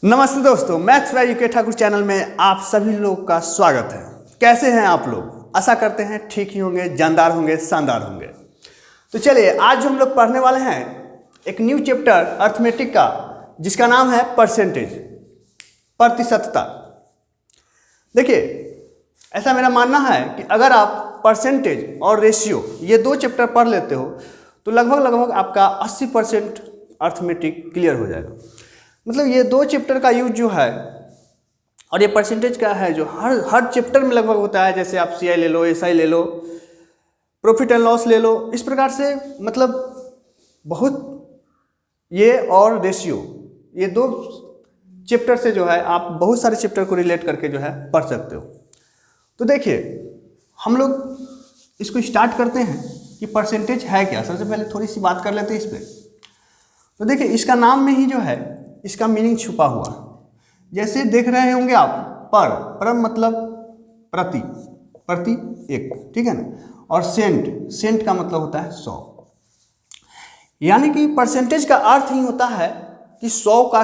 नमस्ते दोस्तों, maths by UK Thakur channel में आप सभी लोग का स्वागत है। कैसे हैं आप लोग? आशा करते हैं ठीक ही होंगे, जानदार होंगे, शानदार होंगे। तो चलिए, आज जो हम लोग पढ़ने वाले हैं एक न्यू चैप्टर अर्थमेटिक का, जिसका नाम है परसेंटेज, प्रतिशतता। देखिए, ऐसा मेरा मानना है कि अगर आप परसेंटेज और रेशियो ये दो चैप्टर पढ़ लेते हो तो लगभग आपका 80% अर्थमेटिक क्लियर हो जाएगा। मतलब ये दो चैप्टर का यूज जो है और ये परसेंटेज का है जो हर चैप्टर में लगभग होता है। जैसे आप सीआई ले लो, एसआई ले लो, प्रॉफिट एंड लॉस ले लो, इस प्रकार से मतलब बहुत ये और रेशियो, ये दो चैप्टर से जो है आप बहुत सारे चैप्टर को रिलेट करके जो है पढ़ सकते हो। तो देखिए, हम लोग इसको स्टार्ट करते हैं कि परसेंटेज है क्या। सबसे पहले थोड़ी सी बात कर लेते हैं इस पर। तो देखिए, इसका नाम में ही जो है इसका मीनिंग छुपा हुआ। जैसे देख रहे होंगे आप, पर मतलब प्रति, प्रति एक, ठीक है ना। और सेंट का मतलब होता है 100। यानी कि परसेंटेज का अर्थ ही होता है कि 100 का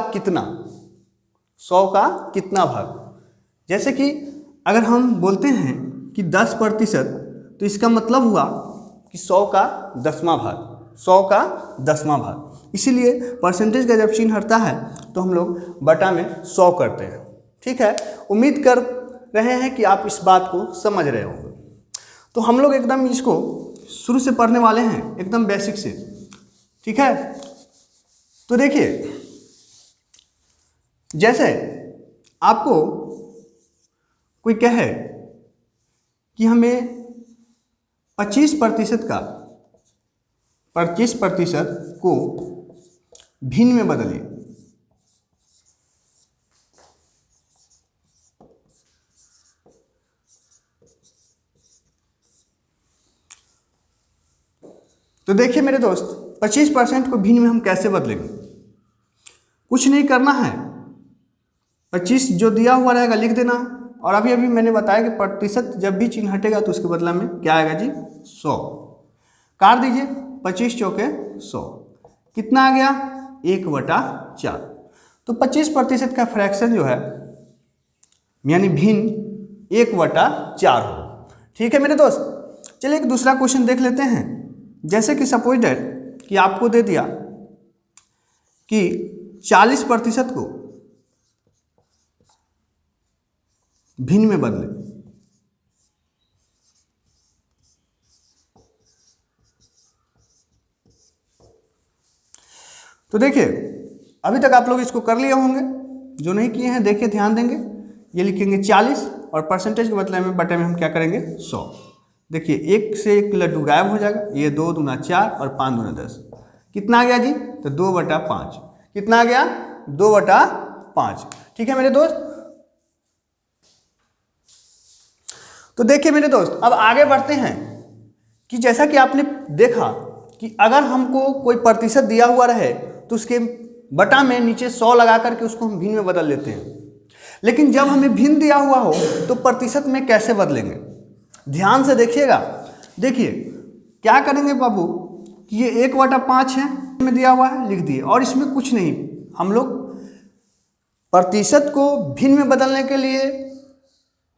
कितना भाग। जैसे कि अगर हम बोलते हैं कि 10%, तो इसका मतलब हुआ कि 100 का 10वां भाग, 100 का 10वां भाग। इसीलिए परसेंटेज का जब चिन्ह हटता है तो हम लोग बटा में 100 करते हैं। ठीक है, उम्मीद कर रहे हैं कि आप इस बात को समझ रहे होंगे। तो हम लोग एकदम इसको शुरू से पढ़ने वाले हैं, एकदम बेसिक से। ठीक है, तो देखिए, जैसे आपको कोई कहे कि हमें 25% को भिन्न में बदलिए, तो देखिए मेरे दोस्त, 25% को भिन्न में हम कैसे बदलेंगे? कुछ नहीं करना है, 25 जो दिया हुआ रहेगा लिख देना। और अभी मैंने बताया कि प्रतिशत जब भी चिन्ह हटेगा तो उसके बदला में क्या आएगा जी? 100। काट दीजिए, 25 चौके 100, कितना आ गया? 1/4। तो 25% का फ्रैक्शन जो है यानी भिन्न 1/4 हो। ठीक है मेरे दोस्त, चलिए एक दूसरा क्वेश्चन देख लेते हैं। जैसे कि सपोज दैट कि आपको दे दिया कि 40% को भिन्न में बदले। तो देखिए, अभी तक आप लोग इसको कर लिए होंगे, जो नहीं किए हैं देखिए, ध्यान देंगे। ये लिखेंगे 40 और परसेंटेज के बदले में बटे में हम क्या करेंगे? 100। देखिए, एक से एक लड्डू गायब हो जाएगा। ये 2 दूना 4 और 5 दूना 10, कितना आ गया जी? तो 2/5। कितना आ गया? 2/5। ठीक है मेरे दोस्त। तो देखिए मेरे दोस्त, अब आगे बढ़ते हैं कि जैसा कि आपने देखा कि अगर हमको कोई प्रतिशत दिया हुआ रहे तो उसके बटा में नीचे 100 लगा करके उसको हम भिन्न में बदल लेते हैं। लेकिन जब हमें भिन्न दिया हुआ हो तो प्रतिशत में कैसे बदलेंगे? ध्यान से देखिएगा। देखिए क्या करेंगे बाबू कि ये 1/5 है, में दिया हुआ है, लिख दिए, और इसमें कुछ नहीं। हम लोग प्रतिशत को भिन्न में बदलने के लिए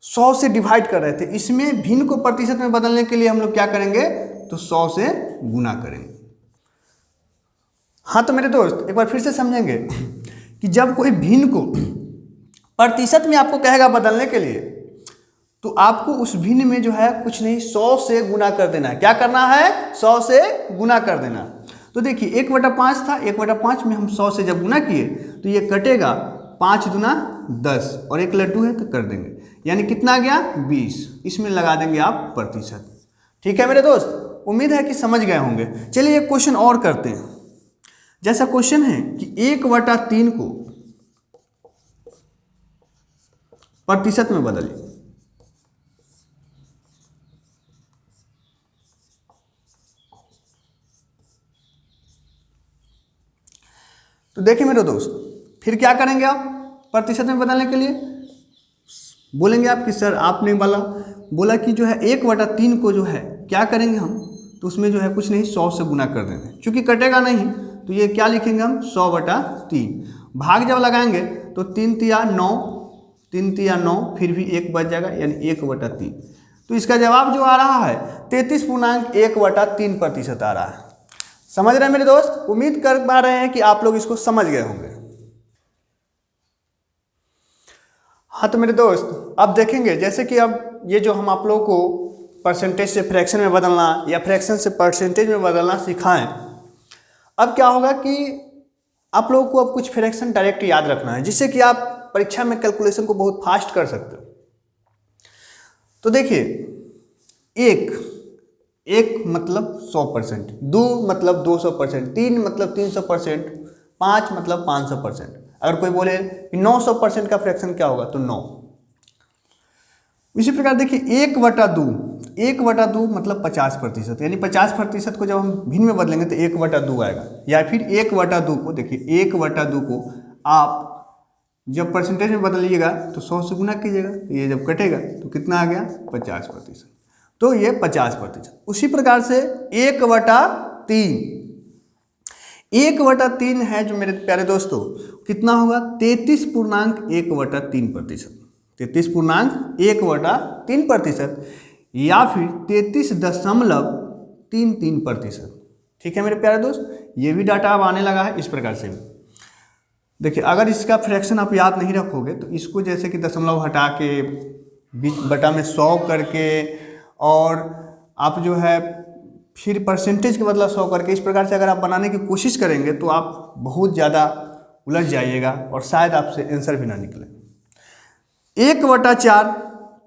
100 से डिवाइड कर रहे थे। इसमें भिन्न को प्रतिशत में बदलने के लिए हम लोग क्या करेंगे? तो 100 से गुना करेंगे। हाँ, तो मेरे दोस्त एक बार फिर से समझेंगे कि जब कोई भिन्न को प्रतिशत में आपको कहेगा बदलने के लिए, तो आपको उस भिन्न में जो है कुछ नहीं, 100 से गुना कर देना है। क्या करना है? 100 से गुना कर देना। तो देखिए, 1/5 था, 1/5 में हम 100 से जब गुना किए तो ये कटेगा, 5 दूना 10 और एक लड्डू है तो कर देंगे, यानी कितना आ गया? 20। इसमें लगा देंगे आप प्रतिशत। ठीक है मेरे दोस्त, उम्मीद है कि समझ गए होंगे। चलिए एक क्वेश्चन और करते हैं। जैसा क्वेश्चन है कि 1/3 को प्रतिशत में बदलिए। तो देखिए मेरे दोस्त, फिर क्या करेंगे आप प्रतिशत में बदलने के लिए? बोलेंगे आप कि सर आपने बोला कि जो है 1/3 को जो है क्या करेंगे हम? तो उसमें जो है कुछ नहीं, 100 से गुना कर देंगे। चूंकि कटेगा नहीं तो ये क्या लिखेंगे हम? 100/3। भाग जब लगाएंगे तो 3 तिया 9, 3 तिया 9, फिर भी 1 बच जाएगा यानी 1/3। तो इसका जवाब जो आ रहा है 33.1/3% आ रहा है। समझ रहे हैं मेरे दोस्त? उम्मीद कर पा रहे हैं कि आप लोग इसको समझ गए होंगे। हाँ तो मेरे दोस्त अब देखेंगे जैसे कि अब ये जो हम आप लोगों को परसेंटेज से फ्रैक्शन में बदलना या फ्रैक्शन से परसेंटेज में बदलना सिखाएं, अब क्या होगा कि आप लोगों को अब कुछ फ्रैक्शन डायरेक्ट याद रखना है जिससे कि आप परीक्षा में कैलकुलेशन को बहुत फास्ट कर सकते हो। तो देखिए, एक मतलब 100%, 2 मतलब 200%, 3 मतलब 300%, 5 मतलब 500%। अगर कोई बोले कि 900% का फ्रैक्शन क्या होगा तो 9। इसी प्रकार देखिए 1/2 मतलब 50%, यानी 50% को जब हम भिन्न में बदलेंगे तो 1/2 आएगा। या फिर 1/2 को देखिए 1/2 को आप जब परसेंटेज में बदलिएगा तो 100 से गुना कीजिएगा, तो ये जब कटेगा तो कितना आ गया 50%, तो ये 50%। उसी प्रकार से 1/3 है जो मेरे प्यारे दोस्तों कितना होगा 33.1/3%, 33.1/3% या फिर 33.33%। ठीक है मेरे प्यारे दोस्त, ये भी डाटा अब आने लगा है इस प्रकार से भी। देखिए अगर इसका फ्रैक्शन आप याद नहीं रखोगे तो इसको जैसे कि दशमलव हटा के बीच बटा में 100 करके और आप जो है फिर परसेंटेज के बदला 100 करके, इस प्रकार से अगर आप बनाने की कोशिश करेंगे तो आप बहुत ज़्यादा उलझ जाइएगा और शायद आपसे आंसर भी ना निकले। 1/4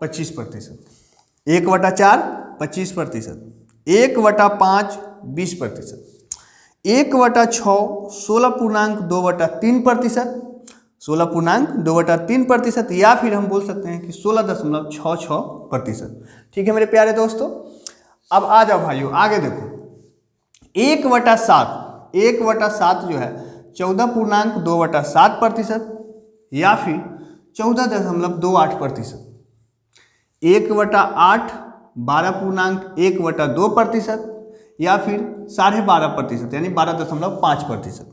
25%, 1/4 25%, 1/5 20%, 1/6 16.2/3%, 16.2/3%, या फिर हम बोल सकते हैं कि 16.66%। ठीक है मेरे प्यारे दोस्तों, अब आ जाओ भाइयों आगे देखो। 1/7 जो है 14.2/7% या फिर 14.28%। 1/8 12.1/2% या फिर 12.5% यानी 12.5%।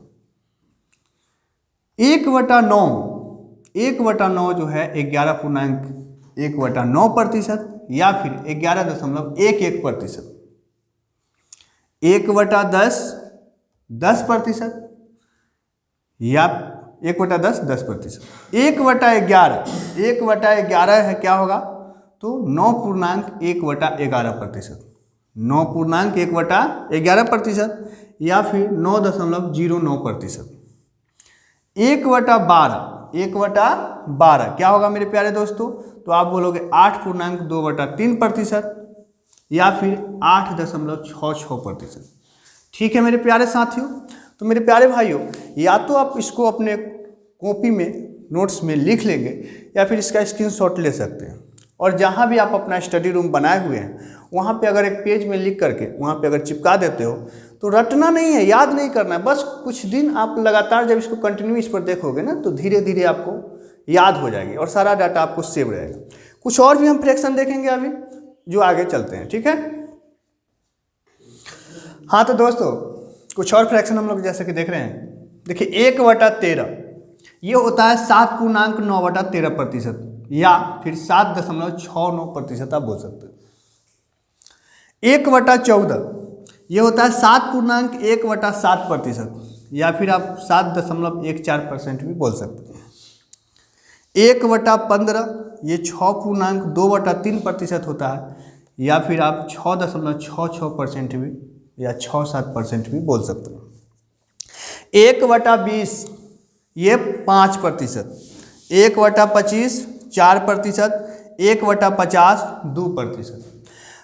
1/9 जो है 11.1/9% या फिर 11.11%। 1/10 10% या 1/10 10%। 1/11 है क्या होगा तो 9.1/11%, 9.1/11% या फिर 9.09%। 1/12 क्या होगा मेरे प्यारे दोस्तों, तो आप बोलोगे 8.2/3% या फिर 8.66%। ठीक है मेरे प्यारे साथियों, तो मेरे प्यारे भाइयों या तो आप इसको अपने कॉपी में नोट्स में लिख लेंगे या फिर इसका स्क्रीनशॉट ले सकते हैं, और जहाँ भी आप अपना स्टडी रूम बनाए हुए हैं वहाँ पे अगर एक पेज में लिख करके वहाँ पे अगर चिपका देते हो तो रटना नहीं है, याद नहीं करना है, बस कुछ दिन आप लगातार जब इसको कंटिन्यू इस पर देखोगे ना तो धीरे धीरे आपको याद हो जाएगी और सारा डाटा आपको सेव रहेगा। कुछ और भी हम फ्रैक्शन देखेंगे अभी जो आगे चलते हैं, ठीक है। हाँ तो दोस्तों कुछ और फ्रैक्शन हम लोग जैसे कि देख रहे हैं, देखिए 1/13 ये होता है 7.9/13% या फिर 7.69% आप बोल सकते हैं। 1/14 ये होता है 7.1/7% या फिर आप 7.14% भी बोल सकते हैं। 1/15 ये 6.2/3% होता है या फिर आप 6.66% भी या 6-7% भी बोल सकते हैं। 1/20 ये 5%, 1/25 4%, 1/50 2%।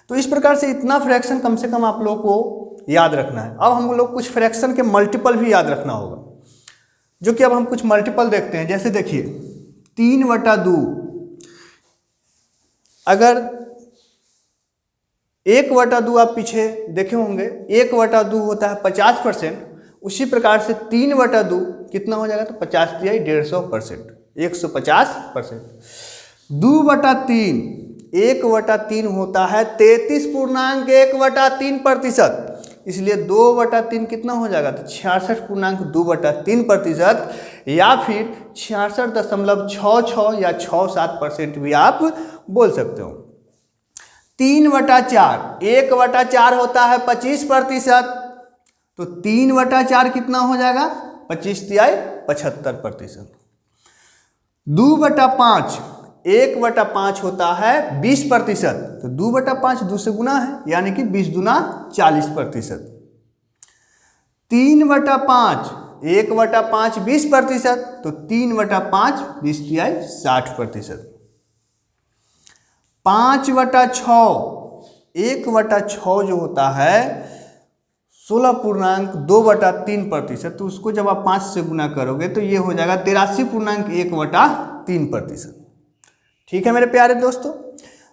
तो इस प्रकार से इतना फ्रैक्शन कम से कम आप लोगों को याद रखना है। अब हम लोग कुछ फ्रैक्शन के मल्टीपल भी याद रखना होगा, जो कि अब हम कुछ मल्टीपल देखते हैं। जैसे देखिए 3/2, अगर 1/2 आप पीछे देखे होंगे 1/2 होता है 50%, उसी प्रकार से 3/2 कितना हो जाएगा तो 50 दिया 150%, 150%। 2/3 1/3 होता है 33.1/3%, इसलिए 2/3 कितना हो जाएगा, तो 66.2/3% या फिर 66.66 या 67% भी आप बोल सकते हो। 3/4, 1/4 होता है 25%, तो 3/4 कितना हो जाएगा, 25 तिहाई 75%। 2/5, 1/5 होता है 20%, तो 2/5 2 से गुना है, यानी कि 20 दूना 40%। 3/5, 1/5 20%, तो 3/5 20 तिहाई 60%। 5/6, 1/6 जो होता है 16.2/3%, तो उसको जब आप 5 से गुना करोगे तो ये हो जाएगा 83.1/3%। ठीक है मेरे प्यारे दोस्तों।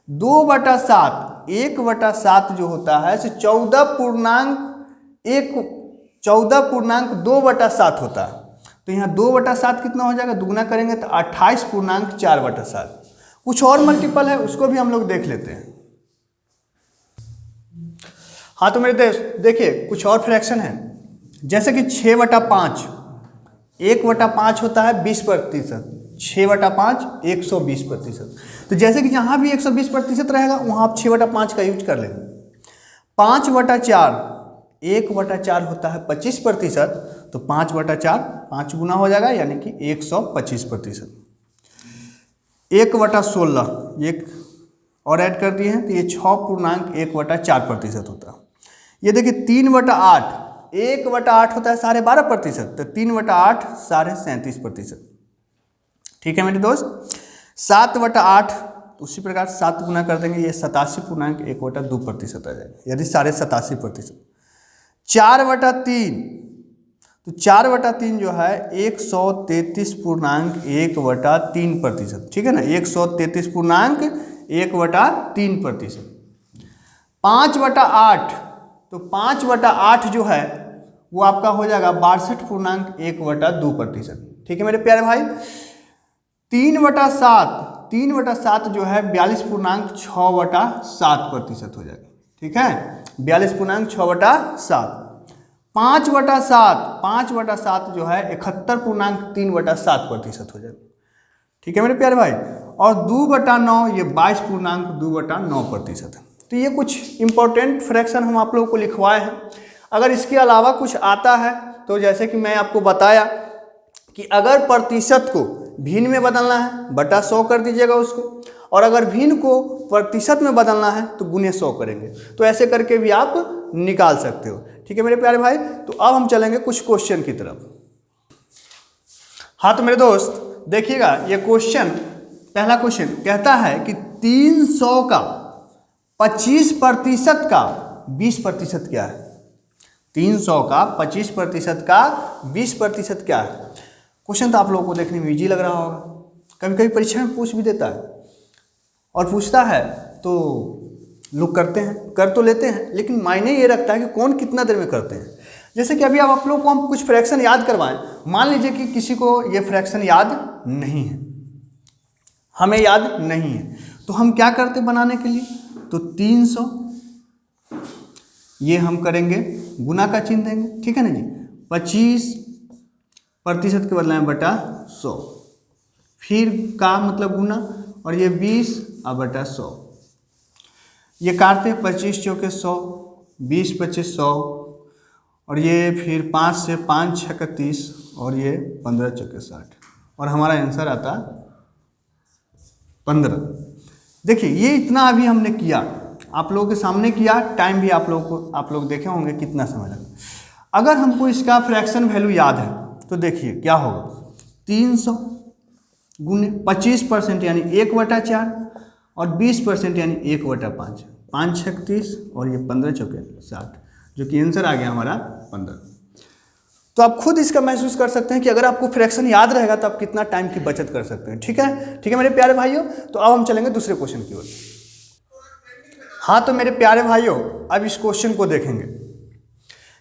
2/7, 1/7 जो होता है 14.2/7 होता है, तो यहाँ 2/7 कितना हो जाएगा, दुगुना करेंगे तो 28.4/7। कुछ और मल्टीपल है, उसको भी हम लोग देख लेते हैं। हाँ तो मेरे दोस्त देखिए, कुछ और फ्रैक्शन है, जैसे कि 6/5, 1/5 होता है 20%, 6/5 120%, तो जैसे कि जहाँ भी 120% रहेगा वहाँ आप 6/5 का यूज कर लेंगे। 5/4, 1/4 होता है 25%, तो 5/4 5 गुना हो जाएगा, यानी कि 125%। 1/16 एक और ऐड कर दिए हैं, तो ये 6.1/4% होता है। ये देखिए 3/8, 1/8 होता है 12.5%, तो 3/8 37%। ठीक है मेरे दोस्त। 7/8 उसी प्रकार 7 गुना कर देंगे, ये 87.1/2% आ जाएगा, यानी 87.5%। 4/3, तो 4/3 जो है 133.1/3%। ठीक है ना, 133.1/3%। 5/8, तो 5/8 जो है वो आपका हो जाएगा 62.1/2%। ठीक है मेरे प्यारे भाई। 3/7, 3/7 जो है 42.6/7% हो जाएगा। ठीक है, 42.6/7। 5/7, 5/7 जो है 71.3/7% हो जाएगा। ठीक है मेरे प्यारे भाई। और 2/9 ये 22.2/9% है। तो ये कुछ इंपॉर्टेंट फ्रैक्शन हम आप लोगों को लिखवाए हैं। अगर इसके अलावा कुछ आता है तो जैसे कि मैं आपको बताया कि अगर प्रतिशत को भिन्न में बदलना है बटा 100 कर दीजिएगा उसको, और अगर भिन्न को प्रतिशत में बदलना है तो गुने 100 करेंगे, तो ऐसे करके भी आप निकाल सकते हो। ठीक है मेरे प्यारे भाई। तो अब हम चलेंगे कुछ क्वेश्चन की तरफ। हाँ तो मेरे दोस्त देखिएगा, ये क्वेश्चन, पहला क्वेश्चन कहता है कि 300 का 25% का 20% क्या है। 300 का 25% का 20% क्या है। क्वेश्चन तो आप लोगों को देखने में इजी लग रहा होगा, कभी कभी परीक्षा में पूछ भी देता है, और पूछता है तो लोग करते हैं, कर तो लेते हैं, लेकिन मायने ये रखता है कि कौन कितना देर में करते हैं। जैसे कि अभी आप लोग को हम कुछ फ्रैक्शन याद करवाएं, मान लीजिए कि किसी को ये फ्रैक्शन याद नहीं है, हमें याद नहीं है, तो हम क्या करते बनाने के लिए, तो 300 ये हम करेंगे गुना का चिन्ह देंगे। ठीक है ना जी, 25% के बदले में बटा 100, फिर का मतलब गुना, और ये 20/100, ये काटते 25 चौके 100, 20 25 100, और ये फिर 5 से 5 6 30, और ये 15 चौके 60, और हमारा आंसर आता 15। देखिए ये इतना अभी हमने किया, आप लोगों के सामने किया, टाइम भी आप लोग देखे होंगे कितना समय लगा। अगर हमको इसका फ्रैक्शन वैल्यू याद है तो देखिए क्या होगा, 300 गुने 25% यानी 1/4, और 20% यानी 1/5, 5 6 30, और ये 15 चौके 60, जो कि आंसर आ गया हमारा 15। तो आप खुद इसका महसूस कर सकते हैं कि अगर आपको फ्रैक्शन याद रहेगा तो आप कितना टाइम की बचत कर सकते हैं। ठीक है मेरे प्यारे भाइयों। तो अब हम चलेंगे दूसरे क्वेश्चन की ओर। हाँ तो मेरे प्यारे भाइयों, अब इस क्वेश्चन को देखेंगे।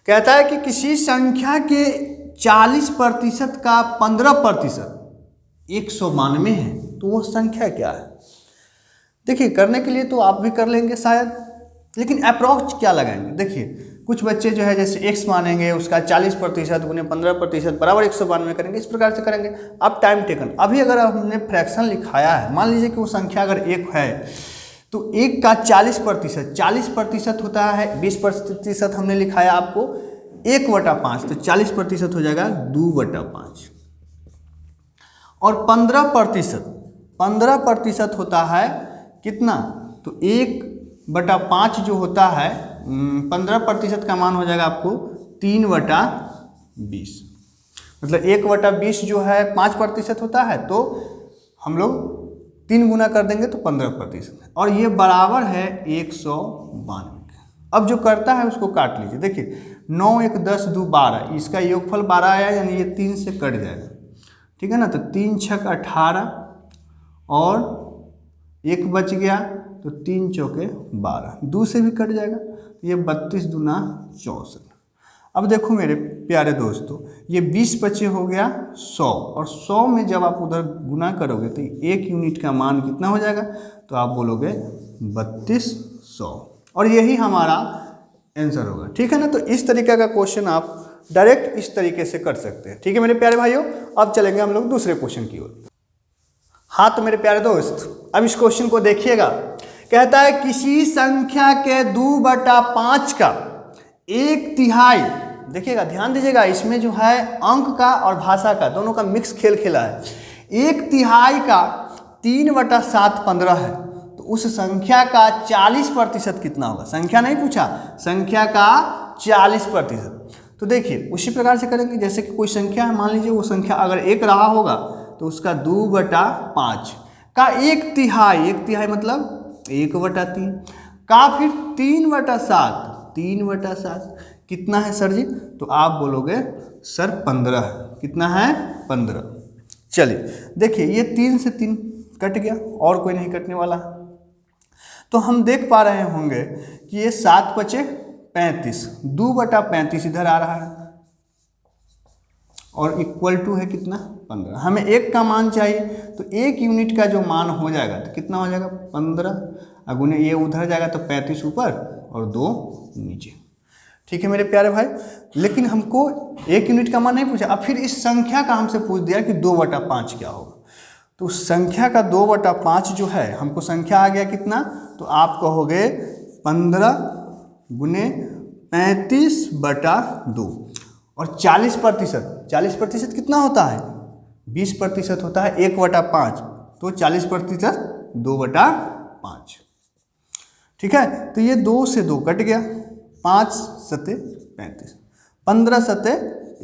कहता है कि किसी संख्या के 40% का 15% 192 है, तो वो संख्या क्या है। देखिए करने के लिए तो आप भी कर लेंगे शायद, लेकिन अप्रोक्स क्या लगाएंगे। देखिए कुछ बच्चे जो है जैसे x मानेंगे उसका 40% गुने 15% बराबर 192 करेंगे, इस प्रकार से करेंगे। अब टाइम टेकन, अभी अगर हमने फ्रैक्शन लिखाया है, मान लीजिए कि वो संख्या अगर 1 है तो 1 का 40% होता है, 20% हमने लिखाया आपको 1/5, तो 40% हो जाएगा 2/5। और 15% होता है कितना, तो 1/5 जो होता है 15% का मान हो जाएगा आपको 3/20। मतलब 1/20 जो है 5% होता है, तो हम लोग 3 गुना कर देंगे तो 15%, और ये बराबर है 192। अब जो करता है उसको काट लीजिए। देखिए 9 1 10 2 12, इसका योगफल 12 आया, यानी ये 3 से कट जाएगा, ठीक है ना। तो 3 छक 18 और 1 बच गया, तो 3 चौके 12, 2 से भी कट जाएगा, ये 32 दूना 64। अब देखो मेरे प्यारे दोस्तों, ये 20 बचे हो गया 100, और 100 में जब आप उधर गुना करोगे तो 1 यूनिट का मान कितना हो जाएगा, तो आप बोलोगे 3200, और यही हमारा आंसर होगा, ठीक है ना। तो इस तरीके का क्वेश्चन आप डायरेक्ट इस तरीके से कर सकते हैं, ठीक है मेरे प्यारे भाइयों। अब चलेंगे हम लोग दूसरे क्वेश्चन की ओर। हाँ तो मेरे प्यारे दोस्त, अब इस क्वेश्चन को देखिएगा। कहता है किसी संख्या के 2/5 का 1/3, देखिएगा ध्यान दीजिएगा, इसमें जो है अंक का और भाषा का दोनों का मिक्स खेल खेला है। 1/3 का 3/7 15 है, तो उस संख्या का 40% कितना होगा। संख्या नहीं पूछा, संख्या का 40%। तो देखिए उसी प्रकार से करेंगे, जैसे कि कोई संख्या है, मान लीजिए वो संख्या अगर 1 रहा होगा तो उसका 2/5 का 1/3 मतलब 1/3 का फिर 3/7 कितना है सर जी, तो आप बोलोगे सर 15 है। कितना है, 15। चलिए देखिए ये 3 से 3 कट गया, और कोई नहीं कटने वाला। तो हम देख पा रहे होंगे कि ये 7 बचे 35, 2/35 इधर आ रहा है, और इक्वल टू है कितना, 15। हमें 1 का मान चाहिए, तो 1 यूनिट का जो मान हो जाएगा तो कितना हो जाएगा, 15 गुने ये उधर जाएगा तो 35 ऊपर और 2 नीचे, ठीक है मेरे प्यारे भाई। लेकिन हमको 1 यूनिट का मान नहीं पूछा, अब फिर इस संख्या का हमसे पूछ दिया कि 2/5 क्या होगा। तो संख्या का 2/5 जो है, हमको संख्या आ गया कितना, तो आप कहोगे 15 गुने 35/2, और 40% कितना होता है, 20% होता है 1/5, तो 40% 2/5, ठीक है। तो ये 2 से 2 कट गया, 5 सते 35, 15 सते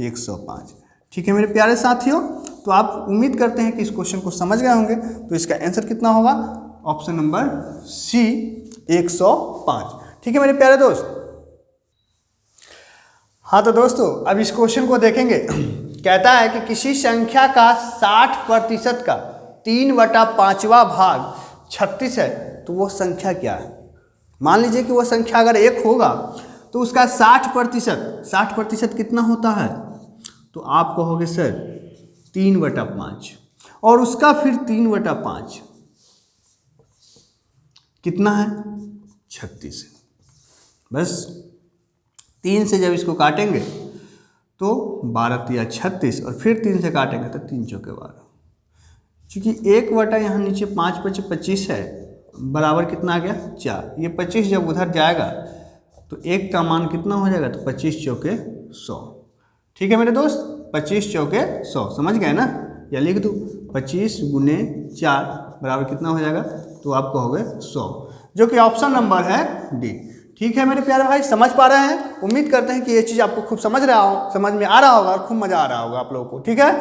105, ठीक है मेरे प्यारे साथियों। तो आप उम्मीद करते हैं कि इस क्वेश्चन को समझ गए होंगे। तो इसका आंसर कितना होगा, ऑप्शन नंबर सी 105, ठीक है मेरे प्यारे दोस्त। हाँ तो दोस्तों अब इस क्वेश्चन को देखेंगे। कहता है कि किसी संख्या का 60% का 3/5वां भाग 36 है, तो वो संख्या क्या है। मान लीजिए कि वो संख्या अगर 1 होगा तो उसका 60% कितना होता है, तो आप कहोगे सर 3/5, और उसका फिर 3/5 कितना है, 36। बस 3 से जब इसको काटेंगे तो 12 या 36, और फिर 3 से काटेंगे तो 3 चौके 12। चूँकि 1 बटा यहाँ नीचे 5 बचे 25 है, बराबर कितना आ गया 4। ये 25 जब उधर जाएगा तो 1 का मान कितना हो जाएगा, तो 25 चौके 100, ठीक है मेरे दोस्त। 25 चौके 100 समझ गए ना, या लिख दूँ 25 गुने 4 बराबर कितना हो जाएगा, तो आप कहोगे 100, जो कि ऑप्शन नंबर है डी, ठीक है मेरे प्यारे भाई। समझ पा रहे हैं, उम्मीद करते हैं कि ये चीज़ आपको खूब समझ में आ रहा होगा और खूब मज़ा आ रहा होगा आप लोगों को, ठीक है।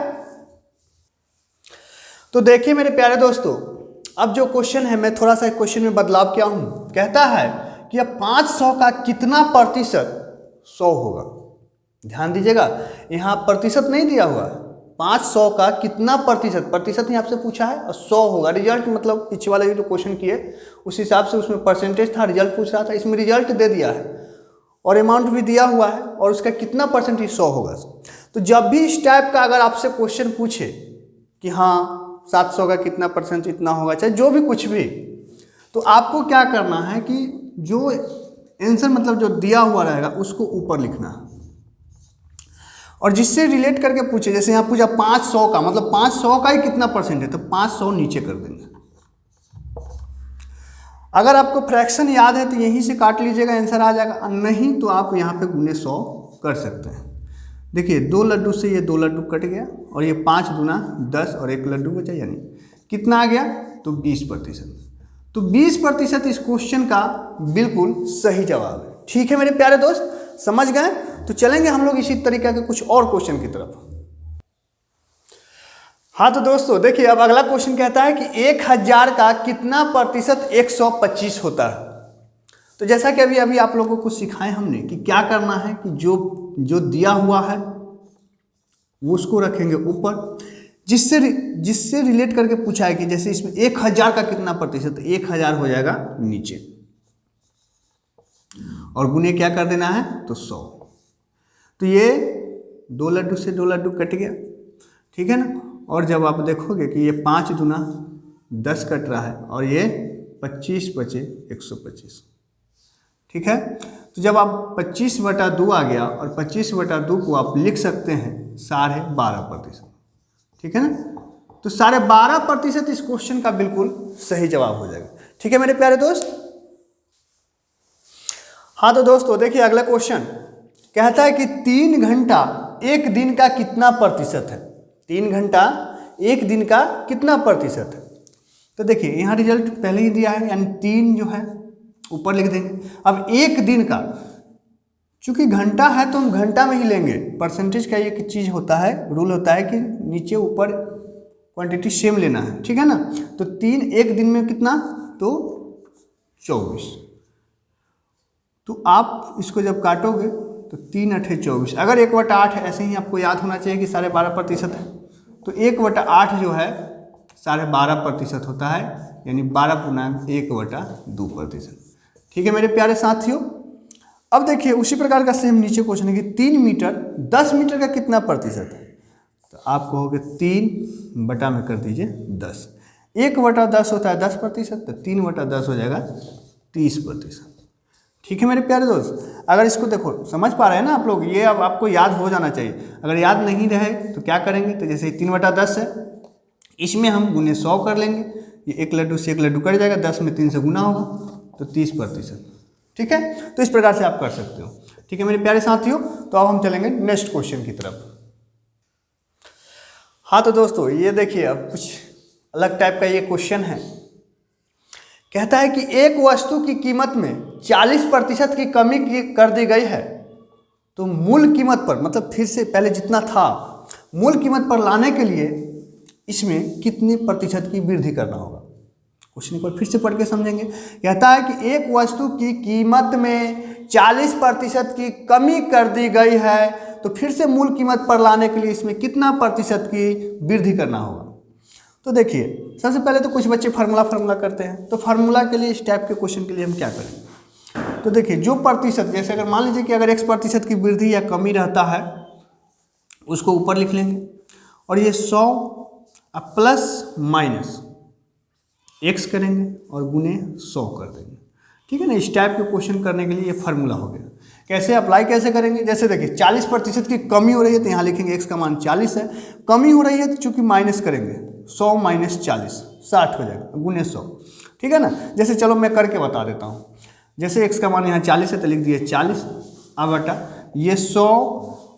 तो देखिए मेरे प्यारे दोस्तों, अब जो क्वेश्चन है मैं थोड़ा सा क्वेश्चन में बदलाव किया हूँ। कहता है कि अब 500 का कितना प्रतिशत 100 होगा। ध्यान दीजिएगा, यहाँ प्रतिशत नहीं दिया हुआ है, 500 का कितना प्रतिशत ही आपसे पूछा है, और 100 होगा। रिजल्ट मतलब पीछे वाले जो क्वेश्चन किए उस हिसाब से उसमें परसेंटेज था, रिजल्ट पूछ रहा था, इसमें रिजल्ट दे दिया है और अमाउंट भी दिया हुआ है, और उसका कितना परसेंटेज 100 होगा। तो जब भी इस टाइप का अगर आपसे क्वेश्चन पूछे कि हाँ 700 का कितना % इतना होगा, चाहे जो भी कुछ भी, तो आपको क्या करना है कि जो आंसर मतलब जो दिया हुआ रहेगा उसको ऊपर लिखना है। और जिससे रिलेट करके पूछे, जैसे यहाँ पूछा 500 का, मतलब 500 का ही कितना परसेंट है, तो 500 नीचे कर देंगे। अगर आपको फ्रैक्शन याद है तो यहीं से काट लीजिएगा, आंसर आ जाएगा। नहीं तो आप यहाँ पे गुने 100 कर सकते हैं। देखिए 2 लड्डू से ये 2 लड्डू कट गया और ये 5 दूना 10 और 1 लड्डू बचा, यानी कितना आ गया, तो 20%। तो 20% इस क्वेश्चन का बिल्कुल सही जवाब है। ठीक है मेरे प्यारे दोस्त, समझ गए? तो चलेंगे हम लोग इसी तरीके के कुछ और क्वेश्चन की तरफ। हाँ तो दोस्तों देखिए, अब अगला क्वेश्चन कहता है कि 1000 का कितना प्रतिशत 125 होता है। तो जैसा कि अभी आप लोगों को सिखाए हमने कि क्या करना है कि जो दिया हुआ है वो उसको रखेंगे ऊपर, जिससे रिलेट करके पूछा है कि जैसे इसमें 1000 का कितना प्रतिशत, 1000 हो जाएगा नीचे और गुने क्या कर देना है, तो 100। तो ये 2 लड्डू से 2 लड्डू कट गया, ठीक है ना। और जब आप देखोगे कि ये 5 दूना 10 कट रहा है और ये 25 बचे 125, ठीक है। तो जब आप 25/2 आ गया और 25/2 को आप लिख सकते हैं 12.5%, ठीक है ना। तो 12.5% इस क्वेश्चन का बिल्कुल सही जवाब हो जाएगा। ठीक है मेरे प्यारे दोस्त। हाँ तो दोस्तों देखिए, अगला क्वेश्चन कहता है कि 3 घंटा 1 दिन का कितना प्रतिशत है। 3 घंटा 1 दिन का कितना प्रतिशत है। तो देखिए यहाँ रिजल्ट पहले ही दिया है, यानी 3 जो है ऊपर लिख देंगे। अब 1 दिन का, चूंकि घंटा है तो हम घंटा में ही लेंगे। परसेंटेज का एक चीज़ होता है, रूल होता है कि नीचे ऊपर क्वांटिटी सेम लेना है, ठीक है ना। तो 3 1 दिन में कितना, तो 24। तो आप इसको जब काटोगे तो 3 8 24, अगर 1/8 है, ऐसे ही आपको याद होना चाहिए कि 12.5% है। तो 1/8 जो है 12.5% होता है, यानी 12.1/2%। ठीक है मेरे प्यारे साथियों। अब देखिए उसी प्रकार का सेम नीचे क्वेश्चन है कि 3 मीटर 10 मीटर का कितना प्रतिशत है। तो आप कहोगे 3 बटा में कर दीजिए 10, 1/10 होता है 10%, तो 3/10 हो जाएगा 30%। ठीक है मेरे प्यारे दोस्त। अगर इसको देखो समझ पा रहे हैं ना आप लोग, ये अब आपको याद हो जाना चाहिए। अगर याद नहीं रहे तो क्या करेंगे, तो जैसे 3/10 है, इसमें हम गुने 100 कर लेंगे। ये 1 लड्डू से 1 लड्डू कट जाएगा, 10 में 3 से गुना होगा तो 30%। ठीक है, तो इस प्रकार से आप कर सकते हो। ठीक है मेरे प्यारे साथियों। तो अब हम चलेंगे नेक्स्ट क्वेश्चन की तरफ। हाँ तो दोस्तों ये देखिए, अब कुछ अलग टाइप का ये क्वेश्चन है। कहता है कि एक वस्तु की कीमत में 40% की कमी कर दी गई है, तो मूल कीमत पर, मतलब फिर से पहले जितना था मूल कीमत पर लाने के लिए इसमें कितनी प्रतिशत की वृद्धि करना होगा। क्वेश्चन को फिर से पढ़ के समझेंगे। कहता है कि एक वस्तु की कीमत में 40% की कमी कर दी गई है, तो फिर से मूल कीमत पर लाने के लिए इसमें कितना प्रतिशत की वृद्धि करना होगा। तो देखिए सबसे पहले तो कुछ बच्चे फार्मूला करते हैं, तो फार्मूला के लिए इस टाइप के क्वेश्चन के लिए हम क्या करें। तो देखिए जो प्रतिशत, जैसे अगर मान लीजिए कि अगर x% की वृद्धि या कमी रहता है उसको ऊपर लिख लेंगे, और ये 100 प्लस माइनस x करेंगे और गुने 100 कर देंगे। ठीक है ना। इस टाइप के क्वेश्चन करने के लिए ये फार्मूला हो गया। कैसे अप्लाई कैसे करेंगे, जैसे देखिए 40% की कमी हो रही है तो यहाँ लिखेंगे x का मान 40 है, कमी हो रही है तो चूंकि माइनस करेंगे 100 माइनस 40 60 हो जाएगा गुने 100। ठीक है ना। जैसे चलो मैं करके बता देता हूँ। जैसे x का मान यहाँ 40 है तो लिख दिए 40, अब बटा ये 100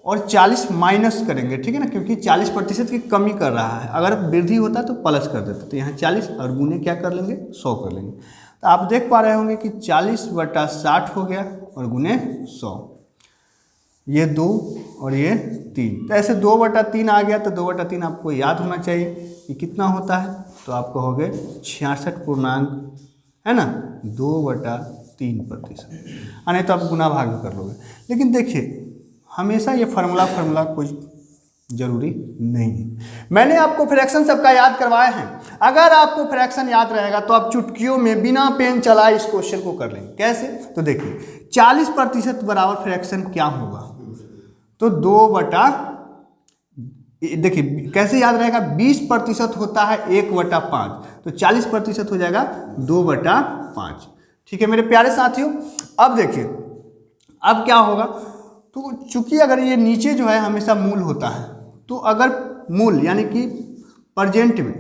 और 40 माइनस करेंगे, ठीक है ना, क्योंकि 40% की कमी कर रहा है। अगर वृद्धि होता तो प्लस कर देते, तो यहाँ 40 और गुने क्या कर लेंगे 100 कर लेंगे। तो आप देख पा रहे होंगे कि 40/60 हो गया और गुने 100, ये 2 और ये 3। तो ऐसे 2/3 आ गया, तो 2/3 आपको याद होना चाहिए कि कितना होता है। तो आप कहोगे 66 पूर्णांक, है ना, 2/3%। नहीं तो आप गुना भाग भी कर लोगे। लेकिन देखिए हमेशा ये फार्मूला कोई जरूरी नहीं है। मैंने आपको फ्रैक्शन सबका याद करवाए हैं। अगर आपको फ्रैक्शन याद रहेगा तो आप चुटकियों में बिना पेन चलाए इस क्वेश्चन को कर लेंगे। कैसे, तो देखिए 40% बराबर फ्रैक्शन क्या होगा, तो 2 देखिए कैसे याद रहेगा, 20% होता है 1/5, तो 40% हो जाएगा 2/5। ठीक है मेरे प्यारे साथियों। अब देखिए अब क्या होगा, तो चूंकि अगर ये नीचे जो है हमेशा मूल होता है, तो अगर मूल यानी कि प्रेजेंट में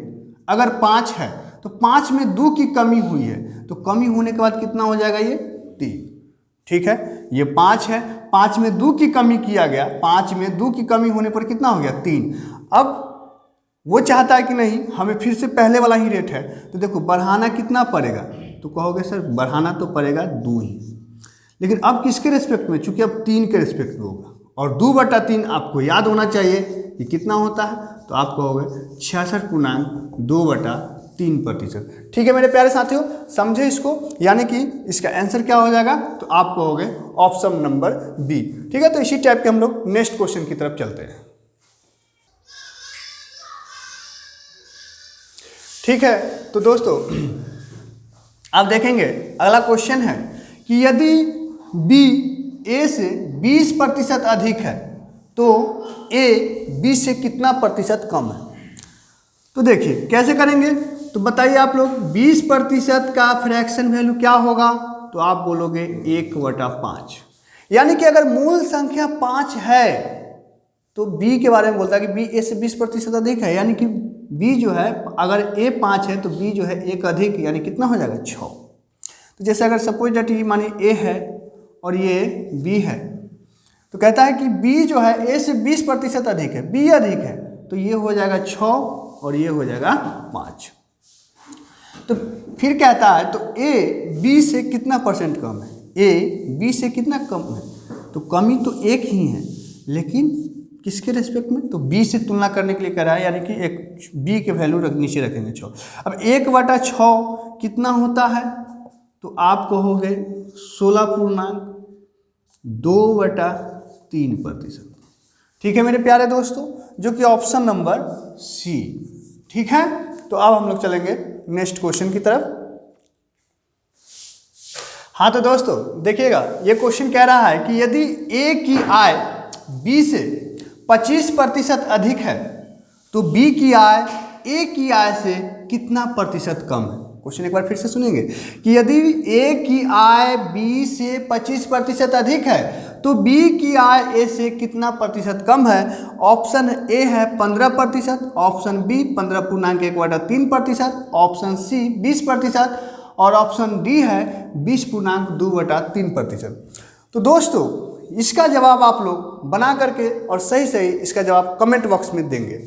अगर 5 है तो 5 में 2 की कमी हुई है, तो कमी होने के बाद कितना हो जाएगा ये 3। ठीक है, ये 5 है, 5 में 2 की कमी किया गया, 5 में 2 की कमी होने पर कितना हो गया 3। अब वो चाहता है कि नहीं हमें फिर से पहले वाला ही रेट है, तो देखो बढ़ाना कितना पड़ेगा, तो कहोगे सर बढ़ाना तो पड़ेगा 2 ही, लेकिन अब किसके रिस्पेक्ट में, चूंकि अब 3 के रिस्पेक्ट में होगा, और 2/3 आपको याद होना चाहिए कि कितना होता है, तो आप कहोगे 66.2/3%। ठीक है मेरे प्यारे साथियों, समझे इसको, यानी कि इसका आंसर क्या हो जाएगा, तो आप कहोगे ऑप्शन नंबर बी। ठीक है, तो इसी टाइप के हम लोग नेक्स्ट क्वेश्चन की तरफ चलते हैं। ठीक है, तो दोस्तों आप देखेंगे अगला क्वेश्चन है कि यदि बी ए से 20% अधिक है तो ए बी से कितना प्रतिशत कम है। तो देखिए कैसे करेंगे, तो बताइए आप लोग, 20% का फ्रैक्शन वैल्यू क्या होगा, तो आप बोलोगे 1/5, यानी कि अगर मूल संख्या 5 है तो बी के बारे में बोलता है कि बी ए से 20% अधिक है, यानी कि बी जो है अगर ए 5 है तो बी जो है 1 अधिक, यानी कितना हो जाएगा 6। तो जैसे अगर सपोज दैट ये मानिए ए है और ये बी है, तो कहता है कि बी जो है ए से 20% अधिक है, बी अधिक है, तो ये हो जाएगा 6 और ये हो जाएगा 5। तो फिर कहता है तो ए बी से कितना परसेंट कम है, ए बी से कितना कम है, तो कमी तो एक ही है, लेकिन किसके रेस्पेक्ट में, तो बी से तुलना करने के लिए कह रहा है, यानी कि एक बी के वैल्यू नीचे रखेंगे 6। अब 1/6 कितना होता है, तो आप कहोगे 16.2/3%। ठीक है मेरे प्यारे दोस्तों, जो कि ऑप्शन नंबर सी। ठीक है, तो अब हम लोग चलेंगे नेक्स्ट क्वेश्चन की तरफ। हाँ तो दोस्तों देखिएगा, ये क्वेश्चन कह रहा है कि यदि ए की आय बी से 25% अधिक है तो बी की आय ए की आय से कितना प्रतिशत कम है। क्वेश्चन एक बार फिर से सुनेंगे कि यदि ए की आय बी से 25% अधिक है तो बी की आय ए से कितना प्रतिशत कम है। ऑप्शन ए है 15%, ऑप्शन बी 15.1/3%, ऑप्शन सी 20% और ऑप्शन डी है 20.2/3%। तो दोस्तों इसका जवाब आप लोग बना करके और सही सही इसका जवाब कमेंट बॉक्स में देंगे।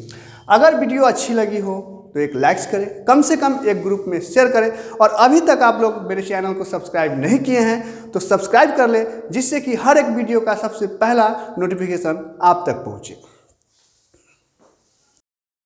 अगर वीडियो अच्छी लगी हो तो एक लाइक्स करें, कम से कम एक ग्रुप में शेयर करें, और अभी तक आप लोग मेरे चैनल को सब्सक्राइब नहीं किए हैं तो सब्सक्राइब कर लें, जिससे कि हर एक वीडियो का सबसे पहला नोटिफिकेशन आप तक पहुँचे।